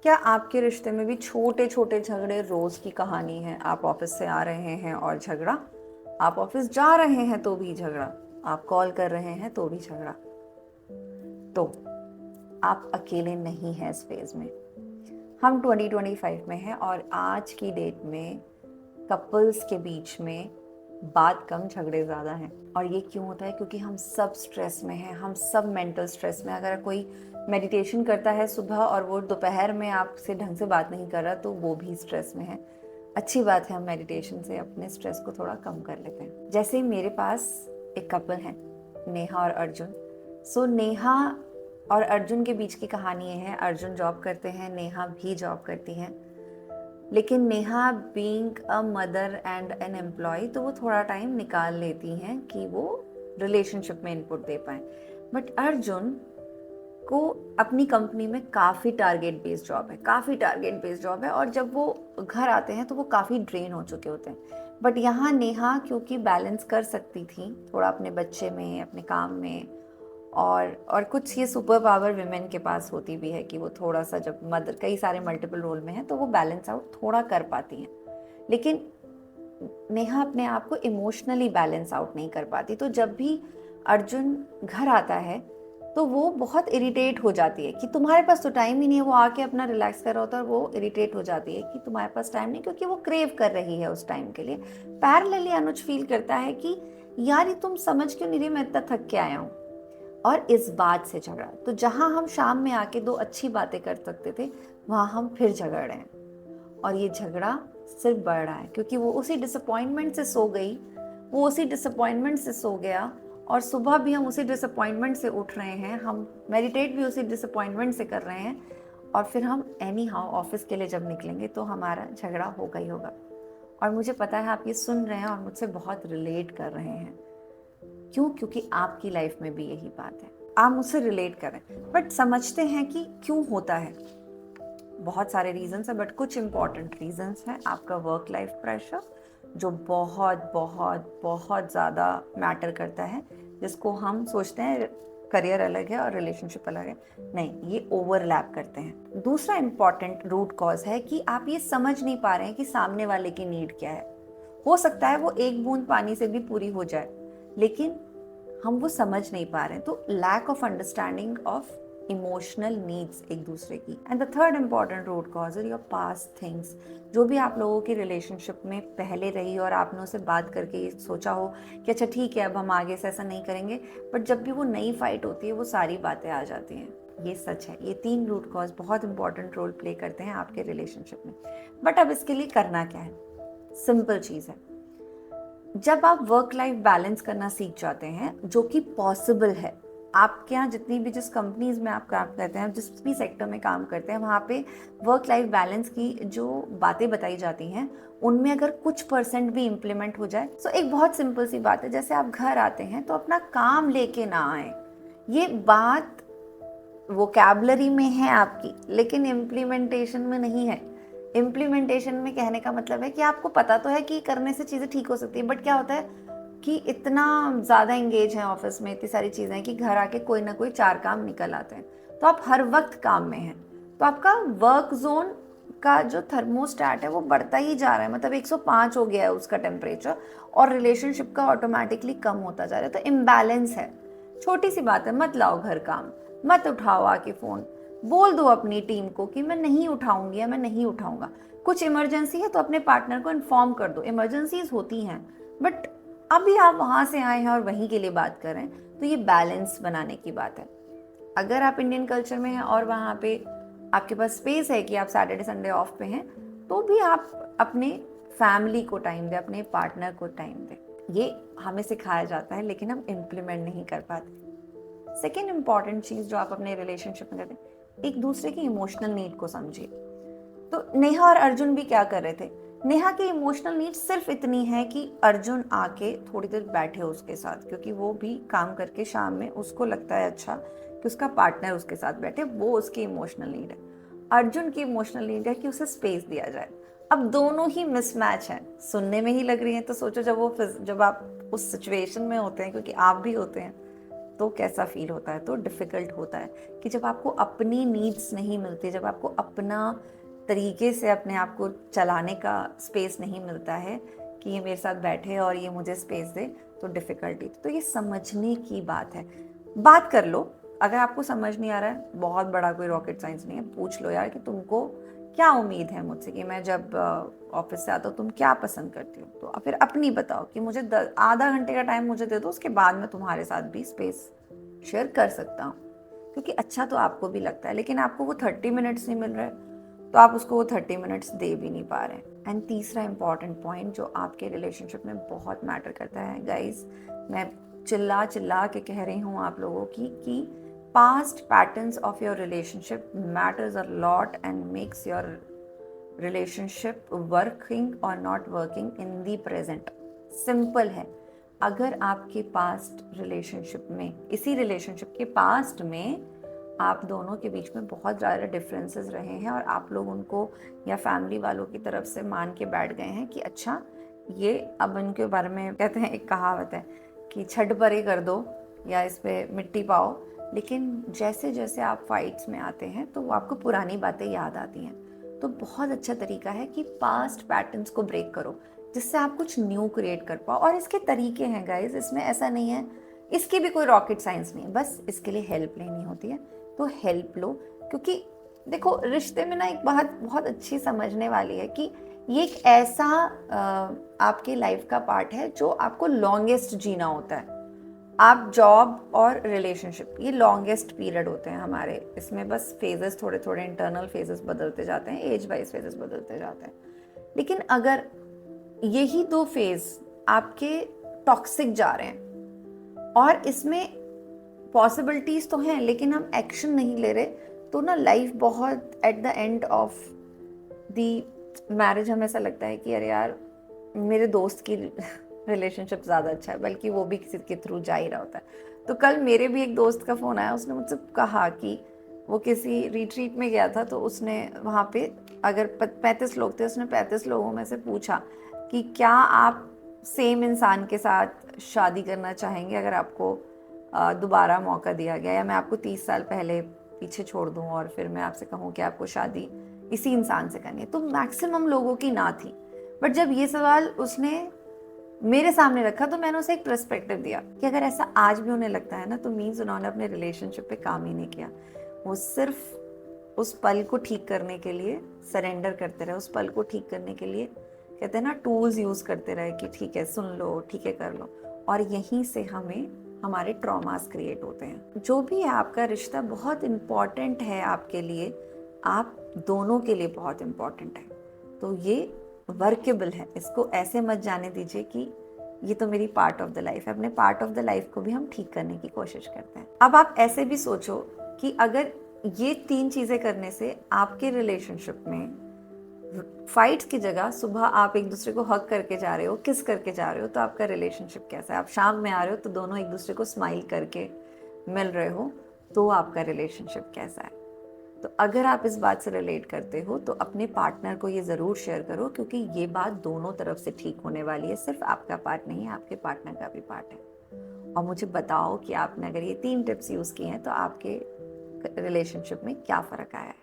क्या आपके रिश्ते में भी छोटे छोटे झगड़े रोज की कहानी है? आप ऑफिस से आ रहे हैं और झगड़ा, आप ऑफिस जा रहे हैं तो भी झगड़ा, आप कॉल कर रहे हैं तो भी झगड़ा। तो आप अकेले नहीं हैं इस फेज में। हम 2025 में हैं और आज की डेट में कपल्स के बीच में बात कम झगड़े ज़्यादा हैं। और ये क्यों होता है? क्योंकि हम सब स्ट्रेस में हैं, हम सब मेंटल स्ट्रेस में। अगर कोई मेडिटेशन करता है सुबह और वो दोपहर में आपसे ढंग से बात नहीं कर रहा तो वो भी स्ट्रेस में है। अच्छी बात है हम मेडिटेशन से अपने स्ट्रेस को थोड़ा कम कर लेते हैं। जैसे मेरे पास एक कपल है, नेहा और अर्जुन। सो नेहा और अर्जुन के बीच की कहानी ये है, अर्जुन जॉब करते हैं, नेहा भी जॉब करती हैं। लेकिन Neha being a mother and an employ तो वो थोड़ा टाइम निकाल लेती हैं कि वो रिलेशनशिप में इनपुट दे पाएं। बट अर्जुन को अपनी कंपनी में काफ़ी टारगेट बेस्ड जॉब है, काफ़ी टारगेट बेस्ड जॉब है, और जब वो घर आते हैं तो वो काफ़ी ड्रेन हो चुके होते हैं। बट यहाँ नेहा क्योंकि बैलेंस कर सकती थी थोड़ा अपने बच्चे में, अपने काम में, और कुछ ये सुपर पावर विमेन के पास होती भी है कि वो थोड़ा सा जब मदर कई सारे मल्टीपल रोल में है तो वो बैलेंस आउट थोड़ा कर पाती हैं। लेकिन नेहा अपने आप को इमोशनली बैलेंस आउट नहीं कर पाती। तो जब भी अर्जुन घर आता है तो वो बहुत इरिटेट हो जाती है कि तुम्हारे पास तो टाइम ही नहीं है। वो आके अपना रिलैक्स कर रहा होता है और वो इरिटेट हो जाती है कि तुम्हारे पास टाइम नहीं, क्योंकि वो क्रेव कर रही है उस टाइम के लिए। पैरेलली अनुज फील करता है कि यार ये तुम समझ क्यों नहीं रही, मैं इतना थक के आया हूँ। और इस बात से झगड़ा। तो जहां हम शाम में आके दो अच्छी बातें कर सकते थे वहां हम फिर झगड़ रहे हैं। और ये झगड़ा सिर्फ बढ़ रहा है क्योंकि वो उसी डिसअपॉइंटमेंट से सो गई, वो उसी डिसअपॉइंटमेंट से सो गया, और सुबह भी हम उसी डिसअपॉइंटमेंट से उठ रहे हैं, हम मेडिटेट भी उसी डिसअपॉइंटमेंट से कर रहे हैं, और फिर हम एनी हाउ ऑफिस के लिए जब निकलेंगे तो हमारा झगड़ा होगा ही होगा। और मुझे पता है आप ये सुन रहे हैं और मुझसे बहुत रिलेट कर रहे हैं। क्यों? क्योंकि आपकी लाइफ में भी यही बात है, आप मुझसे रिलेट करें। बट समझते हैं कि क्यों होता है। बहुत सारे रीजंस है, बट कुछ इंपॉर्टेंट रीजंस हैं। आपका वर्क लाइफ प्रेशर जो बहुत बहुत बहुत ज़्यादा मैटर करता है, जिसको हम सोचते हैं करियर अलग है और रिलेशनशिप अलग है। नहीं, ये ओवरलैप करते हैं। दूसरा इंपॉर्टेंट रूट कॉज है कि आप ये समझ नहीं पा रहे हैं कि सामने वाले की नीड क्या है। हो सकता है वो एक बूंद पानी से भी पूरी हो जाए, लेकिन हम वो समझ नहीं पा रहे हैं। तो lack of understanding of emotional needs एक दूसरे की। And the third important root cause is your past things. जो भी आप लोगों की रिलेशनशिप में पहले रही और आपने उससे बात करके ये सोचा हो कि अच्छा ठीक है अब हम आगे से ऐसा नहीं करेंगे, बट जब भी वो नई फाइट होती है वो सारी बातें आ जाती हैं। ये सच है। ये तीन रूट कॉज बहुत इंपॉर्टेंट रोल प्ले करते हैं आपके रिलेशनशिप में। बट अब इसके लिए करना क्या है? सिंपल चीज़ है। जब आप वर्क लाइफ बैलेंस करना सीख जाते हैं, जो कि पॉसिबल है, आपके यहाँ जितनी भी जिस कंपनीज में आप काम करते हैं, जिस भी सेक्टर में काम करते हैं, वहाँ पे वर्क लाइफ बैलेंस की जो बातें बताई जाती हैं उनमें अगर कुछ परसेंट भी इम्प्लीमेंट हो जाए। तो एक बहुत सिंपल सी बात है, जैसे आप घर आते हैं तो अपना काम लेके ना आए। ये बात वोकैबलरी में है आपकी, लेकिन इम्प्लीमेंटेशन में नहीं है। इम्प्लीमेंटेशन में कहने का मतलब है कि आपको पता तो है कि करने से चीज़ें ठीक हो सकती है, बट क्या होता है कि इतना ज़्यादा इंगेज है ऑफिस में, इतनी सारी चीज़ें हैं कि घर आके कोई ना कोई चार काम निकल आते हैं, तो आप हर वक्त काम में हैं। तो आपका वर्क जोन का जो थर्मोस्टैट है वो बढ़ता ही जा रहा है, मतलब 105 हो गया है उसका टेम्परेचर, और रिलेशनशिप का ऑटोमेटिकली कम होता जा रहा है। तो इम्बैलेंस है। छोटी सी बात है, मत लाओ घर काम, मत उठाओ आके फ़ोन, बोल दो अपनी टीम को कि मैं नहीं उठाऊंगी या मैं नहीं उठाऊंगा। कुछ इमरजेंसी है तो अपने पार्टनर को इन्फॉर्म कर दो। इमरजेंसीज होती हैं, बट अभी आप वहाँ से आए हैं और वहीं के लिए बात कर रहे हैं, तो ये बैलेंस बनाने की बात है। अगर आप इंडियन कल्चर में हैं और वहाँ पे आपके पास स्पेस है कि आप सैटरडे संडे ऑफ पे हैं, तो भी आप अपने फैमिली को टाइम दें, अपने पार्टनर को टाइम दें। ये हमें सिखाया जाता है लेकिन हम इम्प्लीमेंट नहीं कर पाते। सेकेंड इंपॉर्टेंट चीज़ जो आप अपने रिलेशनशिप में करते हैं, एक दूसरे की इमोशनल नीड को समझिए। तो नेहा और अर्जुन भी क्या कर रहे थे? नेहा की इमोशनल नीड सिर्फ इतनी है कि अर्जुन आके थोड़ी देर बैठे उसके साथ, क्योंकि वो भी काम करके शाम में उसको लगता है अच्छा कि उसका पार्टनर उसके साथ बैठे, वो उसकी इमोशनल नीड है। अर्जुन की इमोशनल नीड है कि उसे स्पेस दिया जाए। अब दोनों ही मिसमैच हैं, सुनने में ही लग रही हैं, तो सोचो जब आप उस सिचुएशन में होते हैं, क्योंकि आप भी होते हैं, तो कैसा फील होता है, तो डिफ़िकल्ट होता है कि जब आपको अपनी नीड्स नहीं मिलती, जब आपको अपना तरीके से अपने आप को चलाने का स्पेस नहीं मिलता है कि ये मेरे साथ बैठे और ये मुझे स्पेस दे, तो डिफ़िकल्टी। तो ये समझने की बात है। बात कर लो, अगर आपको समझ नहीं आ रहा है, बहुत बड़ा कोई रॉकेट साइंस नहीं है, पूछ लो यार कि तुमको क्या उम्मीद है मुझसे, कि मैं जब ऑफिस से आता हूँ तुम क्या पसंद करती हो, तो फिर अपनी बताओ कि मुझे आधा घंटे का टाइम मुझे दे दो, उसके बाद मैं तुम्हारे साथ भी स्पेस शेयर कर सकता हूँ, क्योंकि अच्छा तो आपको भी लगता है, लेकिन आपको वो 30 मिनट्स नहीं मिल रहे, तो आप उसको वो 30 मिनट्स दे भी नहीं पा रहे। एंड तीसरा इंपॉर्टेंट पॉइंट जो आपके रिलेशनशिप में बहुत मैटर करता है गाइज, मैं चिल्ला चिल्ला के कह रही हूँ आप लोगों की, कि past patterns of your relationship matters a lot and makes your relationship working or not working in the present. Simple है, अगर आपके पास्ट रिलेशनशिप में, इसी रिलेशनशिप के पास्ट में आप दोनों के बीच में बहुत ज़्यादा डिफरेंसेस रहे हैं और आप लोग उनको या फैमिली वालों की तरफ से मान के बैठ गए हैं कि अच्छा ये, अब इनके बारे में कहते हैं, एक कहावत है कि छठ परे कर दो या इस पर मिट्टी पाओ, लेकिन जैसे जैसे आप फाइट्स में आते हैं तो वो आपको पुरानी बातें याद आती हैं। तो बहुत अच्छा तरीका है कि पास्ट पैटर्न्स को ब्रेक करो, जिससे आप कुछ न्यू क्रिएट कर पाओ। और इसके तरीके हैं गाइज, इसमें ऐसा नहीं है, इसकी भी कोई रॉकेट साइंस नहीं है, बस इसके लिए हेल्प लेनी होती है, तो हेल्प लो। क्योंकि देखो, रिश्ते में ना एक बात बहुत अच्छी समझने वाली है कि ये एक ऐसा आपके लाइफ का पार्ट है जो आपको लॉन्गेस्ट जीना होता है। आप जॉब और रिलेशनशिप, ये लॉन्गेस्ट पीरियड होते हैं हमारे, इसमें बस फेजेस थोड़े थोड़े इंटरनल फेजेस बदलते जाते हैं, एज वाइज फेजेस बदलते जाते हैं। लेकिन अगर यही 2 फेज आपके टॉक्सिक जा रहे हैं और इसमें पॉसिबिलिटीज तो हैं लेकिन हम एक्शन नहीं ले रहे, तो ना लाइफ बहुत at the end of the marriage हमें ऐसा लगता है कि अरे यार मेरे दोस्त की रिलेशनशिप ज़्यादा अच्छा है, बल्कि वो भी किसी के थ्रू जा ही रहा होता है। तो कल मेरे भी एक दोस्त का फ़ोन आया, उसने मुझसे कहा कि वो किसी रिट्रीट में गया था, तो उसने वहाँ पे अगर 35 लोग थे, उसने 35 लोगों में से पूछा कि क्या आप सेम इंसान के साथ शादी करना चाहेंगे अगर आपको दोबारा मौका दिया गया, या मैं आपको 30 साल पहले पीछे छोड़ दूँ और फिर मैं आपसे कहूँ कि आपको शादी इसी इंसान से करनी है। तो मैक्सिमम लोगों की ना थी, बट जब ये सवाल उसने मेरे सामने रखा तो मैंने उसे एक पर्सपेक्टिव दिया कि अगर ऐसा आज भी उन्हें लगता है ना, तो मीन्स उन्होंने अपने रिलेशनशिप पे काम ही नहीं किया। वो सिर्फ उस पल को ठीक करने के लिए सरेंडर करते रहे, उस पल को ठीक करने के लिए कहते हैं ना टूल्स यूज करते रहे कि ठीक है सुन लो, ठीक है कर लो, और यहीं से हमें हमारे ट्रॉमास क्रिएट होते हैं। जो भी है आपका रिश्ता बहुत इम्पॉर्टेंट है आपके लिए, आप दोनों के लिए बहुत इम्पॉर्टेंट है, तो ये वर्केबल है। इसको ऐसे मत जाने दीजिए कि ये तो मेरी पार्ट ऑफ द लाइफ है। अपने पार्ट ऑफ द लाइफ को भी हम ठीक करने की कोशिश करते हैं। अब आप ऐसे भी सोचो कि अगर ये 3 चीज़ें करने से आपके रिलेशनशिप में फाइट्स की जगह सुबह आप एक दूसरे को हग करके जा रहे हो, किस करके जा रहे हो, तो आपका रिलेशनशिप कैसा है? आप शाम में आ रहे हो तो दोनों एक दूसरे को स्माइल करके मिल रहे हो, तो आपका रिलेशनशिप कैसा है? तो अगर आप इस बात से रिलेट करते हो तो अपने पार्टनर को ये ज़रूर शेयर करो, क्योंकि ये बात दोनों तरफ से ठीक होने वाली है। सिर्फ आपका पार्ट नहीं है, आपके पार्टनर का भी पार्ट है। और मुझे बताओ कि आपने अगर ये 3 टिप्स यूज़ किए हैं तो आपके रिलेशनशिप में क्या फ़र्क आया है।